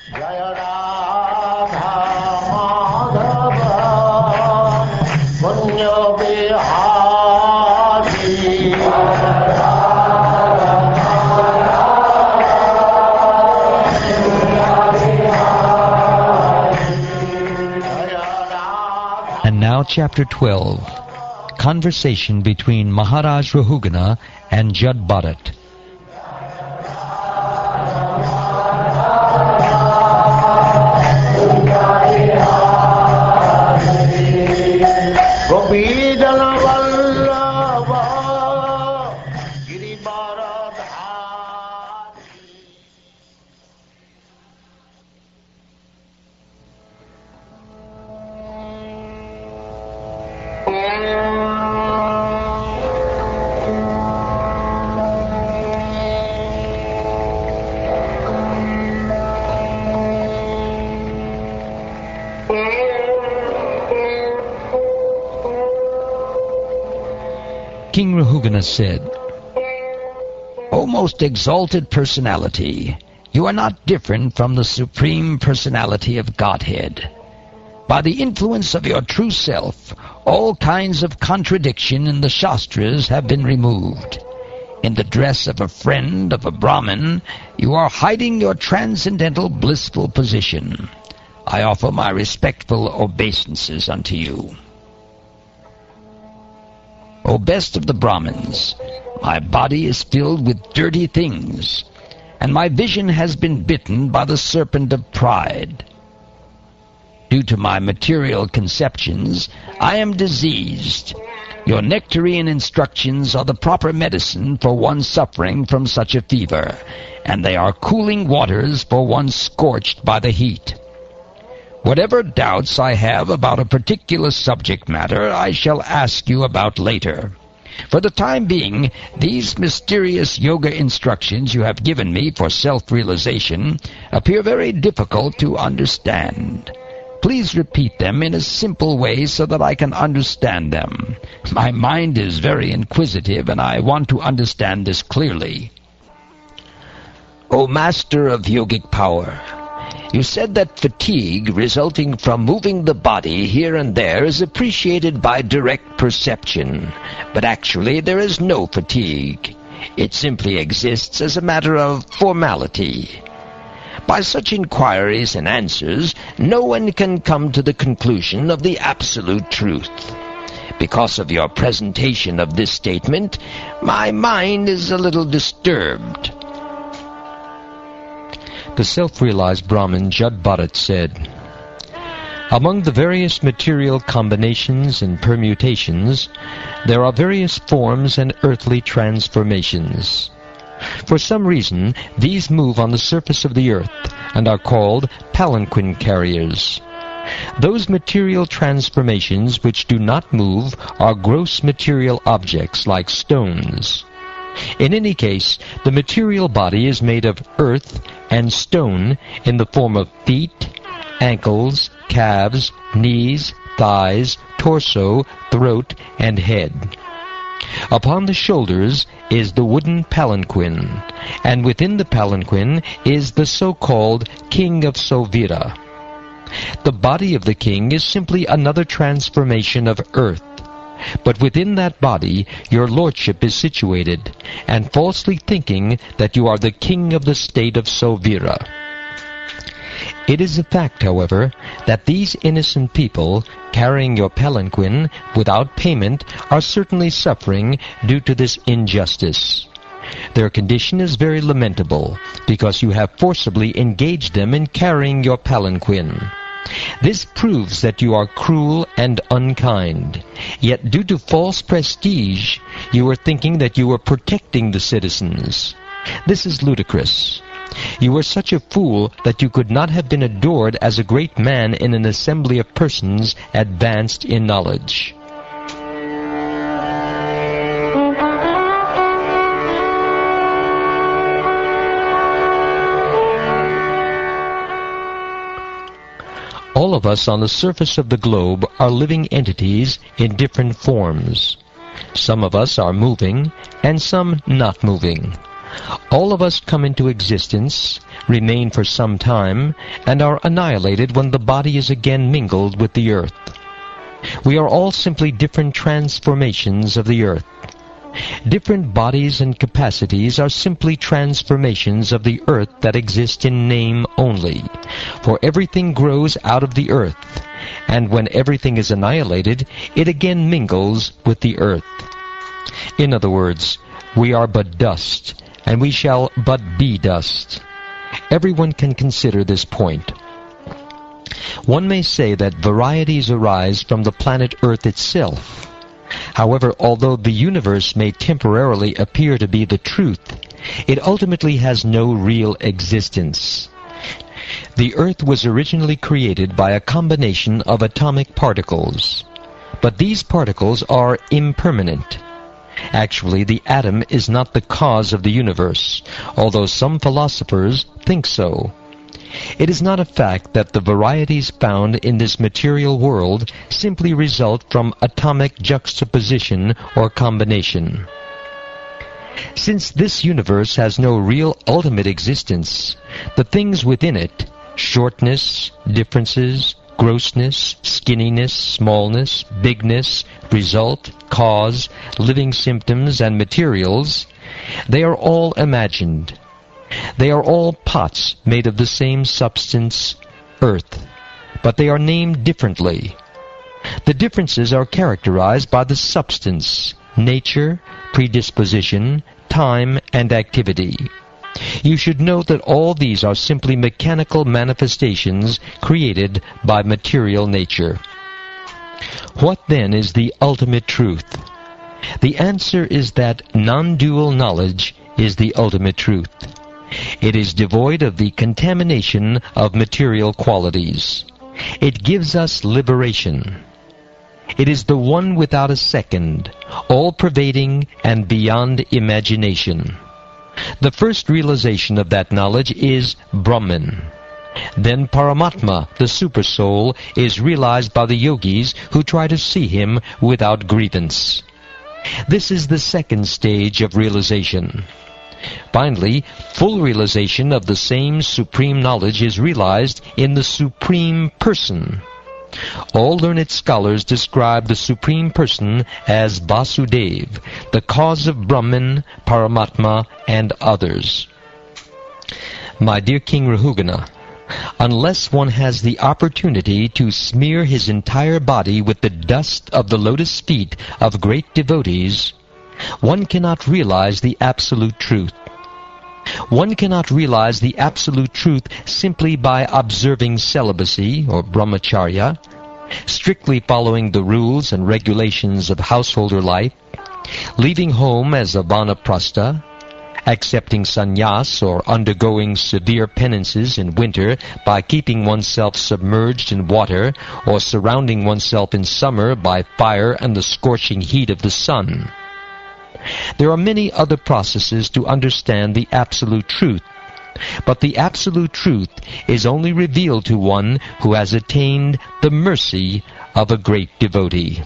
Jaya Radha Madhava Punya Bihari. And now chapter 12, conversation between Maharaj Rahugana and Jad Bharat. King Rahugana said, O most exalted personality, you are not different from the Supreme Personality of Godhead. By the influence of your true self, all kinds of contradiction in the Shastras have been removed. In the dress of a friend of a Brahmin, you are hiding your transcendental blissful position. I offer my respectful obeisances unto you. O best of the Brahmins, my body is filled with dirty things, and my vision has been bitten by the serpent of pride. Due to my material conceptions, I am diseased. Your nectarian instructions are the proper medicine for one suffering from such a fever, and they are cooling waters for one scorched by the heat. Whatever doubts I have about a particular subject matter, I shall ask you about later. For the time being, these mysterious yoga instructions you have given me for self-realization appear very difficult to understand. Please repeat them in a simple way so that I can understand them. My mind is very inquisitive, and I want to understand this clearly. O Master of Yogic Power, you said that fatigue resulting from moving the body here and there is appreciated by direct perception, but actually there is no fatigue. It simply exists as a matter of formality. By such inquiries and answers, no one can come to the conclusion of the absolute truth. Because of your presentation of this statement, my mind is a little disturbed. The self-realized Brahmin Jad Bharat said, among the various material combinations and permutations, there are various forms and earthly transformations. For some reason, these move on the surface of the earth and are called palanquin carriers. Those material transformations which do not move are gross material objects like stones. In any case, the material body is made of earth and stone in the form of feet, ankles, calves, knees, thighs, torso, throat, and head. Upon the shoulders is the wooden palanquin, and within the palanquin is the so-called King of Sovira. The body of the king is simply another transformation of earth, but within that body your lordship is situated, and falsely thinking that you are the king of the state of Sovira. It is a fact, however, that these innocent people, carrying your palanquin without payment, are certainly suffering due to this injustice. Their condition is very lamentable, because you have forcibly engaged them in carrying your palanquin. This proves that you are cruel and unkind. Yet due to false prestige, you are thinking that you are protecting the citizens. This is ludicrous. You are such a fool that you could not have been adored as a great man in an assembly of persons advanced in knowledge. All of us on the surface of the globe are living entities in different forms. Some of us are moving, and some not moving. All of us come into existence remain for some time, and are annihilated when the body is again mingled with the earth. We are all simply different transformations of the earth. Different bodies and capacities are simply transformations of the earth that exist in name only, for everything grows out of the earth, and when everything is annihilated, it again mingles with the earth. In other words, we are but dust, and we shall but be dust. Everyone can consider this point. One may say that varieties arise from the planet Earth itself. However, although the universe may temporarily appear to be the truth, it ultimately has no real existence. The Earth was originally created by a combination of atomic particles, but these particles are impermanent. Actually, the atom is not the cause of the universe, although some philosophers think so. It is not a fact that the varieties found in this material world simply result from atomic juxtaposition or combination. Since this universe has no real ultimate existence, the things within it, shortness, differences, grossness, skinniness, smallness, bigness, result, cause, living symptoms, and materials, they are all imagined. They are all pots made of the same substance, earth, but they are named differently. The differences are characterized by the substance, nature, predisposition, time, and activity. You should note that all these are simply mechanical manifestations created by material nature. What then is the ultimate truth? The answer is that non-dual knowledge is the ultimate truth. It is devoid of the contamination of material qualities. It gives us liberation. It is the one without a second, all-pervading and beyond imagination. The first realization of that knowledge is Brahman. Then Paramatma, the Supersoul, is realized by the yogis who try to see him without grievance. This is the second stage of realization. Finally, full realization of the same supreme knowledge is realized in the Supreme Person. All learned scholars describe the Supreme Person as Vasudev, the cause of Brahman, Paramatma, and others. My dear King Rahugana, unless one has the opportunity to smear his entire body with the dust of the lotus feet of great devotees, one cannot realize the absolute truth. One cannot realize the absolute truth simply by observing celibacy or brahmacharya, strictly following the rules and regulations of householder life, leaving home as a vanaprastha, accepting sannyas or undergoing severe penances in winter by keeping oneself submerged in water or surrounding oneself in summer by fire and the scorching heat of the sun. There are many other processes to understand the absolute truth, but the absolute truth is only revealed to one who has attained the mercy of a great devotee.